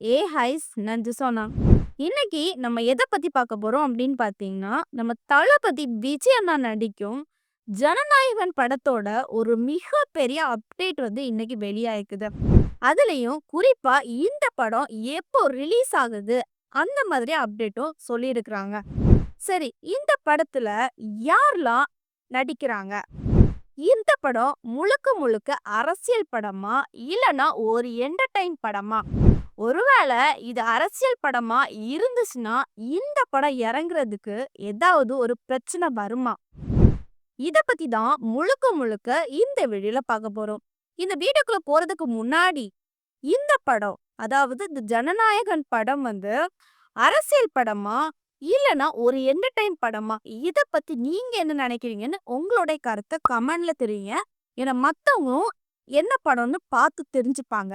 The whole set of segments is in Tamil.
ஹைஸ் நஞ்சு சொன்னா. இன்னைக்கு நம்ம எத பத்தி பார்க்க போறோம் அப்படின்னு பார்த்தீங்கன்னா, நம்ம தளபதி விஜய் அண்ணா நடிக்கும் ஜனநாயகன் படத்தோட ஒரு மிகப்பெரிய அப்டேட் வந்து இன்னைக்கு வெளியாயிருக்குது. அதுலயும் குறிப்பா இந்த படம் எப்போ ரிலீஸ் ஆகுது, அந்த மாதிரி அப்டேட்டும் சொல்லியிருக்கிறாங்க. சரி, இந்த படத்துல யாரெல்லாம் நடிக்கிறாங்க? இந்த படம் முழுக்க முழுக்க அரசியல் படமா? இல்லன்னா ஒரு என்டர்டெயின் படமா? ஒருவேளை இது அரசியல் படமா இருந்துச்சுன்னா, இந்த படம் இறங்குறதுக்கு ஏதாவது ஒரு பிரச்சனை வருமா? இத பத்தி தான் முழுக்க முழுக்க இந்த வீடியோல பார்க்க போறோம். இந்த வீடியோக்குள்ள போறதுக்கு முன்னாடி, இந்த படம் அதாவது இந்த ஜனநாயகன் படம் வந்து அரசியல் படமா? இல்லன்னா ஒரு என்டர்டெயின் படமா? இத பத்தி நீங்க என்ன நினைக்கிறீங்கன்னு உங்களுடைய கருத்த கமெண்ட்ல தெரிவிங்க. ஏன்னா மத்தவங்களும் என்ன படம்னு பார்த்து தெரிஞ்சுப்பாங்க.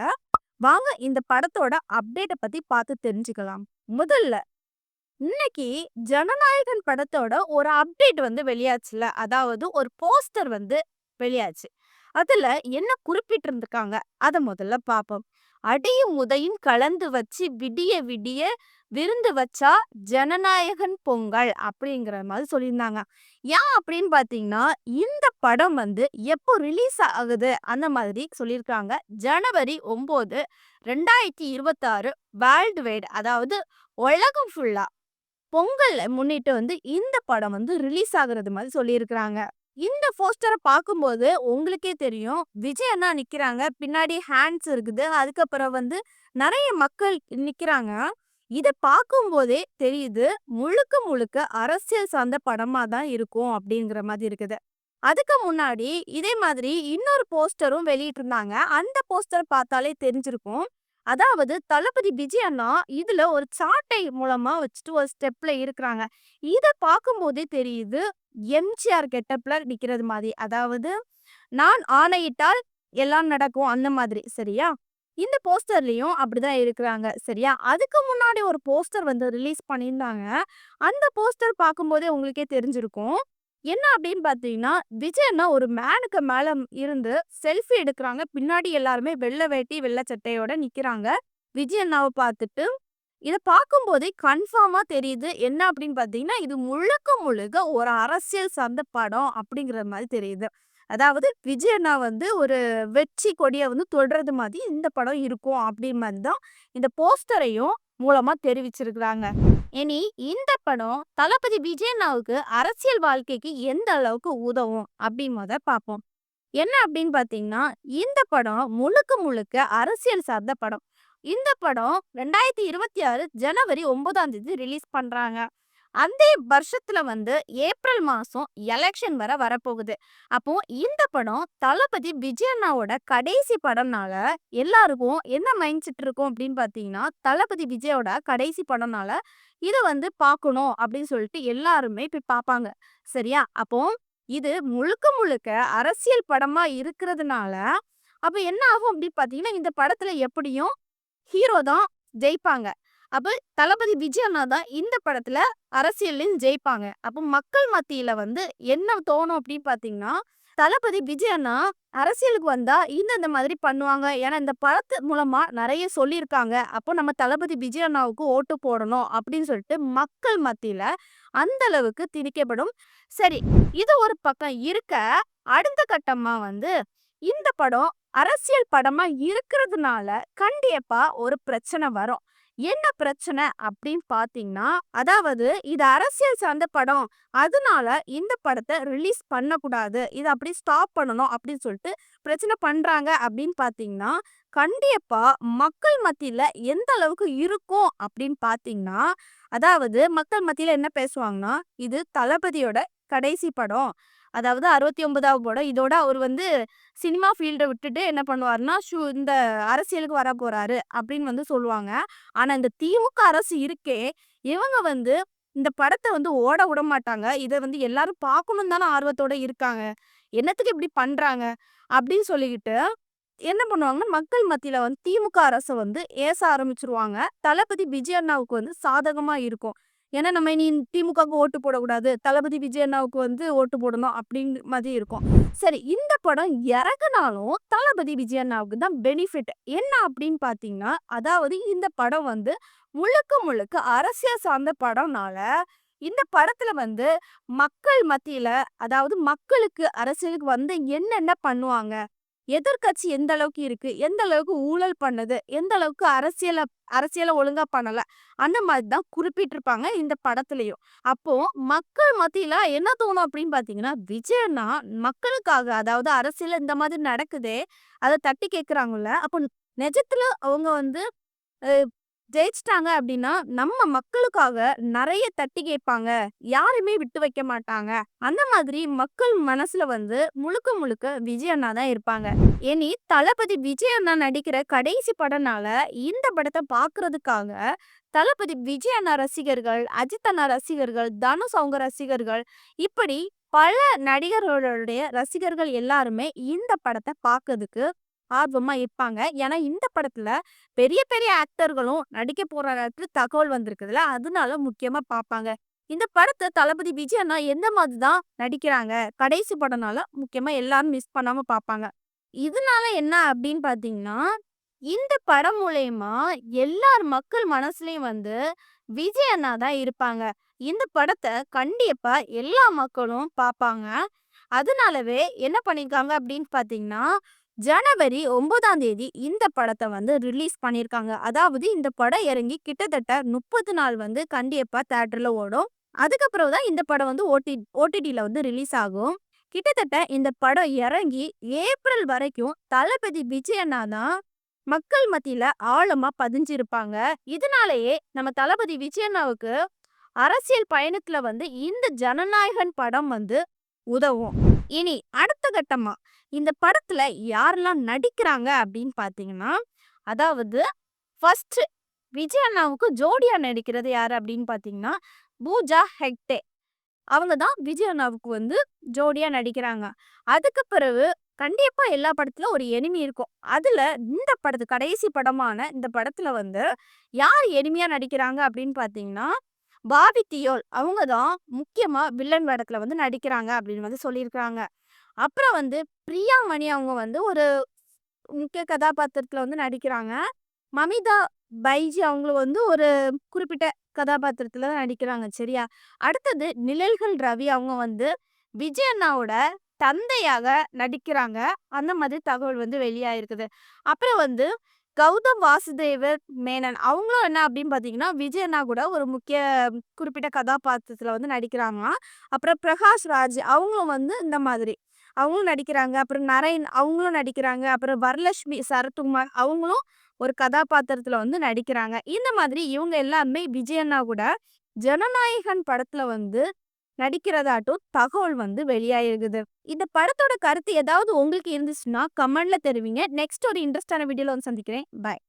வாங்க இந்த படத்தோட அப்டேட்ட பத்தி பார்த்து தெரிஞ்சுக்கலாம். முதல்ல இன்னைக்கு ஜனநாயகன் படத்தோட ஒரு அப்டேட் வந்து வெளியாச்சுல்ல. அதாவது ஒரு போஸ்டர் வந்து வெளியாச்சு. அதுல என்ன குறிப்பிட்டிருந்திருக்காங்க, அத முதல்ல பார்ப்போம். "அடியும் உதையும் கலந்து வச்சு விடிய விடிய விருந்து வச்சா ஜனநாயகன் பொங்கல்" அப்படிங்கிற மாதிரி சொல்லியிருந்தாங்க. ஏன் அப்படின்னு பார்த்தீங்கன்னா, இந்த படம் வந்து எப்போ ரிலீஸ் ஆகுது அந்த மாதிரி சொல்லியிருக்காங்க. ஜனவரி 9, 2026 வேர்ல்டு வைட், அதாவது உலகம் ஃபுல்லா பொங்கல் முன்னிட்டு வந்து இந்த படம் வந்து ரிலீஸ் ஆகுறது மாதிரி சொல்லியிருக்கிறாங்க. இந்த போஸ்டர பார்க்கும்போது உங்களுக்கே தெரியும். விஜய் அண்ணா நிக்கிறாங்க. பின்னாடி ஹேண்ட்ஸ் இருக்குது. அதுக்கப்புறம் வந்து நெறைய மக்கள் நிக்கிறாங்க. இத பார்க்கும்போதே தெரியுது. முழுக்க முழுக்க அரசியல் சார்ந்த படமா தான் இருக்கும் அப்படிங்கிற மாதிரி இருக்குது. அதுக்கு முன்னாடி இதே மாதிரி இன்னொரு போஸ்டரும் வெளியிட்டிருந்தாங்க. அந்த போஸ்டர் பார்த்தாலே தெரிஞ்சிருக்கும். அதாவது தளபதி விஜய் அண்ணா இதுல ஒரு சாட்டை மூலமா வச்சுட்டு ஒரு ஸ்டெப்ல இருக்கிறாங்க. இத பார்க்கும்போதே தெரியுது. எம்ஜிஆர் கெட்டப்ல நிக்கிறது மாதிரி. அதாவது நான் ஆணையிட்டால் எல்லாம் நடக்கும் அந்த மாதிரி. சரியா? இந்த போஸ்டர்லயும் அப்படிதான் இருக்கிறாங்க. சரியா? அதுக்கு முன்னாடி ஒரு போஸ்டர் வந்து ரிலீஸ் பண்ணியிருந்தாங்க. அந்த போஸ்டர் பார்க்கும்போதே உங்களுக்கே தெரிஞ்சிருக்கும். என்ன அப்படின்னு பார்த்தீங்கன்னா, விஜய் அண்ணா ஒரு மேனுக்கு மேல இருந்து செல்ஃபி எடுக்குறாங்க. பின்னாடி எல்லாருமே வெள்ளை வேட்டி, வெள்ளை சட்டையோட நிக்கிறாங்க. விஜய் அண்ணாவ பார்த்துட்டு, இத பார்க்கும்போதே கன்ஃபார்மா தெரியுது. என்ன அப்படின்னு பார்த்தீங்கன்னா, இது முழுக்க முழுக்க ஒரு அரசியல் சார்ந்த படம் அப்படிங்கிற மாரி தெரியுது. அதாவது விஜய் அண்ணா வந்து ஒரு வெற்றி கொடிய வந்து தொடுறது மாதிரி இந்த படம் இருக்கும் அப்படி மாரி தான் இந்த போஸ்டரையும் மூலமா தெரிவிச்சிருக்கிறாங்க. இனி இந்த படம் தளபதி விஜய் அண்ணாவுக்கு அரசியல் வாழ்க்கைக்கு எந்த அளவுக்கு உதவும் அப்படின்னு பார்ப்போம். என்ன அப்படின்னு பார்த்தீங்கன்னா, இந்த படம் முழுக்க முழுக்க அரசியல் சார்ந்த படம். இந்த படம் 2026 ஜனவரி 9ஆம் தேதி ரிலீஸ் பண்றாங்க. அந்த வருஷத்துல வந்து ஏப்ரல் மாசம் எலெக்ஷன் வரப்போகுது. அப்போ இந்த படம் தளபதி விஜய் அண்ணாவோட கடைசி படம்னால எல்லாருக்கும் என்ன மைண்ட் செட் இருக்கும் அப்படின்னு பார்த்தீங்கன்னா, தளபதி விஜயோட கடைசி படம்னால இத வந்து பார்க்கணும் அப்படின்னு சொல்லிட்டு எல்லாருமே போய் பார்ப்பாங்க. சரியா? அப்போ இது முழுக்க முழுக்க அரசியல் படமா இருக்கிறதுனால, அப்ப என்ன ஆகும் அப்படின்னு பார்த்தீங்கன்னா, இந்த படத்துல எப்படியும் ஹீரோ தான் ஜெயிப்பாங்க. அப்ப தளபதி விஜய் அண்ணா தான் இந்த படத்துல அரசியல்லயும் ஜெயிப்பாங்க. அப்ப மக்கள் மத்தியில வந்து என்ன தோணும் அப்படின்னு பார்த்தீங்கன்னா, தளபதி விஜய் அண்ணா அரசியலுக்கு வந்தா இந்த மாதிரி பண்ணுவாங்க. ஏன்னா இந்த படத்து மூலமா நெறைய சொல்லியிருக்காங்க. அப்போ நம்ம தளபதி விஜய் அண்ணாவுக்கு ஓட்டு போடணும் அப்படின்னு சொல்லிட்டு மக்கள் மத்தியில அந்த அளவுக்கு திணிக்கப்படும். சரி, இது ஒரு பக்கம் இருக்க, அடுத்த கட்டமா வந்து இந்த படம் அரசியல் படமா இருக்கிறதுனால கண்டிப்பா ஒரு பிரச்சனை வரும். என்ன பிரச்சனை அப்படின்னு பார்த்தீங்கன்னா, அதாவது இது அரசியல் சார்ந்த படம். அதனால இந்த படத்த ரிலீஸ் பண்ணக்கூடாது. இத அப்படியே ஸ்டாப் பண்ணணும் அப்படின்னு சொல்லிட்டு பிரச்சனை பண்றாங்க அப்படின்னு பார்த்தீங்கன்னா, கண்டிப்பா மக்கள் மத்தியில எந்த அளவுக்கு இருக்கும் அப்படின்னு பார்த்தீங்கன்னா, அதாவது மக்கள் மத்தியில என்ன பேசுவாங்கன்னா, இது தளபதியோட கடைசி படம். அதாவது 69வது படம். இதோட அவர் வந்து சினிமா ஃபீல்ட விட்டுட்டு என்ன பண்ணுவாருன்னா, இந்த அரசியலுக்கு வரப்போறாரு அப்படின்னு வந்து சொல்லுவாங்க. ஆனா, இந்த திமுக அரசு இருக்கே, இவங்க வந்து இந்த படத்த வந்து ஓட விடமாட்டாங்க. இத வந்து எல்லாரும் பார்க்கணும்னு தானே ஆர்வத்தோட இருக்காங்க. என்னத்துக்கு இப்படி பண்றாங்க? அப்படின்னு சொல்லிக்கிட்டு என்ன பண்ணுவாங்கன்னா, மக்கள் மத்தியில வந்து திமுக அரச வந்து ஏச ஆரம்பிச்சுருவாங்க. தளபதி விஜய் அண்ணாவுக்கு வந்து சாதகமா இருக்கும். ஏன்னா நம்ம இனி திமுகவுக்கு ஓட்டு போடக்கூடாது. தளபதி விஜய் அண்ணாவுக்கு வந்து ஓட்டு போடணும் அப்படின்ற மாதிரி இருக்கும். சரி, இந்த படம் இறங்குனாலும் தளபதி விஜய் அண்ணாவுக்கு தான் பெனிஃபிட். என்ன அப்படின்னு பார்த்தீங்கன்னா, அதாவது இந்த படம் வந்து முழுக்க முழுக்க அரசியல் சார்ந்த படம்னால, இந்த படத்துல வந்து மக்கள் மத்தியில, அதாவது மக்களுக்கு அரசியலுக்கு வந்து என்னென்ன பண்ணுவாங்க? எதிர்க்கட்சி எந்த அளவுக்கு இருக்கு? எந்த அளவுக்கு ஊழல் பண்ணுது? எந்த அளவுக்கு அரசியல ஒழுங்கா பண்ணல? அந்த மாதிரி தான் குறிப்பிட்டிருப்பாங்க இந்த படத்துலயும். அப்போ மக்கள் மத்தியில என்ன தோணும் அப்படின்னு பார்த்தீங்கன்னா, விஜய் அண்ணா மக்களுக்காக, அதாவது அரசியல்ல இந்த மாதிரி நடக்குதே, அத தட்டி கேட்குறாங்கல்ல. அப்போ நிஜத்துல அவங்க வந்து அ ஜெயிச்சுட்டாங்க அப்படின்னா, நம்ம மக்களுக்காக நெறைய தட்டி கேட்பாங்க. யாரையுமே விட்டு வைக்க மாட்டாங்க. அந்த மாதிரி மக்கள் மனசுல வந்து முழுக்க முழுக்க விஜய் அண்ணா தான் இருப்பாங்க. இனி தளபதி விஜய் அண்ணா நடிக்கிற கடைசி படம்னால, இந்த படத்த பார்க்கறதுக்காக தளபதி விஜய் அண்ணா ரசிகர்கள், அஜித் அண்ணா ரசிகர்கள், தனுஷ் அவங்க ரசிகர்கள், இப்படி பல நடிகர்களுடைய ரசிகர்கள் எல்லாருமே இந்த படத்த பார்க்கறதுக்கு ஆர்வமா இருப்பாங்க. ஏன்னா இந்த படத்துல பெரிய பெரிய ஆக்டர்களும் நடிக்க போறாங்கன்னு தகவல் வந்திருக்குதுல்ல. அதனால முக்கியமா பார்ப்பாங்க. இந்த படத்த தளபதி விஜய் அண்ணா எந்த மாதிரி தான் நடிக்கிறாங்க. கடைசி படம்னால முக்கியமா எல்லாரும் மிஸ் பண்ணாம பார்ப்பாங்க. இதனால என்ன அப்படின்னு பார்த்தீங்கன்னா, இந்த படம் மூலியமா எல்லார் மக்கள் மனசுலயும் வந்து விஜய் அண்ணா தான் இருப்பாங்க. இந்த படத்த கண்டிப்பா எல்லா மக்களும் பார்ப்பாங்க. அதனாலவே என்ன பண்ணியிருக்காங்க அப்படின்னு பார்த்தீங்கன்னா, ஜனவரி 9ஆம் தேதி இந்த படத்த வந்து ரிலீஸ் பண்ணியிருக்காங்க. அதாவது இந்த படம் இறங்கி கிட்டத்தட்ட 30 நாள் வந்து கண்டிப்பா தியேட்டர்ல ஓடும். அதுக்கப்புறம் தான் இந்த படம் வந்து ஓடிடில வந்து ரிலீஸ் ஆகும். கிட்டத்தட்ட இந்த படம் இறங்கி ஏப்ரல் வரைக்கும் தளபதி விஜய் அண்ணா தான் மக்கள் மத்தியில ஆழமா பதிஞ்சிருப்பாங்க. இதனாலேயே நம்ம தளபதி விஜய் அண்ணாவுக்கு அரசியல் பயணத்துல வந்து இந்த ஜனநாயகன் படம் வந்து உதவும். இனி அடுத்த கட்டமா இந்த படத்துல யாரெல்லாம் நடிக்கிறாங்க அப்படின்னு பார்த்தீங்கன்னா, அதாவது ஃபர்ஸ்ட் விஜய் அண்ணாவுக்கு ஜோடியா நடிக்கிறது யாரு அப்படின்னு பார்த்தீங்கன்னா, பூஜா ஹெக்டே. அவங்க தான் விஜய் அண்ணாவுக்கு வந்து ஜோடியா நடிக்கிறாங்க. அதுக்கு பிறகு கண்டிப்பா எல்லா படத்துலயும் ஒரு எனிமி இருக்கும். அதுல இந்த படத்து கடைசி படமான இந்த படத்துல வந்து யார் எனிமியா நடிக்கிறாங்க அப்படின்னு பார்த்தீங்கன்னா, பாபி தியோல் அவங்க தான் முக்கியமா வில்லன் வேடத்துல வந்து நடிக்கிறாங்க அப்படின்னு வந்து சொல்லியிருக்காங்க. அப்புறம் வந்து பிரியா மணி அவங்க வந்து ஒரு முக்கிய கதாபாத்திரத்துல வந்து நடிக்கிறாங்க. மமிதா பைஜி அவங்களும் வந்து ஒரு குறிப்பிட்ட கதாபாத்திரத்துல தான் நடிக்கிறாங்க. சரியா? அடுத்தது நிழல்கள் ரவி அவங்க வந்து விஜய் அண்ணாவோட தந்தையாக நடிக்கிறாங்க. அந்த மாதிரி தகவல் வந்து வெளியாயிருக்குது. அப்புறம் வந்து கௌதம் வாசுதேவர் மேனன் அவங்களும் என்ன அப்படின்னு பார்த்தீங்கன்னா, விஜய் அண்ணா கூட ஒரு முக்கிய குறிப்பிட்ட கதாபாத்திரத்துல வந்து நடிக்கிறாங்களாம். அப்புறம் பிரகாஷ் ராஜ் அவங்களும் வந்து இந்த மாதிரி அவங்களும் நடிக்கிறாங்க. அப்புறம் நரேன் அவங்களும் நடிக்கிறாங்க. அப்புறம் வரலட்சுமி சரத்குமார் அவங்களும் ஒரு கதாபாத்திரத்துல வந்து நடிக்கிறாங்க. இந்த மாதிரி இவங்க எல்லாருமே விஜய் அண்ணா கூட ஜனநாயகன் படத்துல வந்து நடிக்கிறதாட்டும் தகவல் வந்து வெளியாயிருக்குது. இந்த படத்தோட கருத்து ஏதாவது உங்களுக்கு இருந்துச்சுன்னா கமெண்ட்ல தெரிவிங்க. நெக்ஸ்ட் ஒரு இன்ட்ரெஸ்டான வீடியோல வந்து சந்திக்கிறேன். பாய்.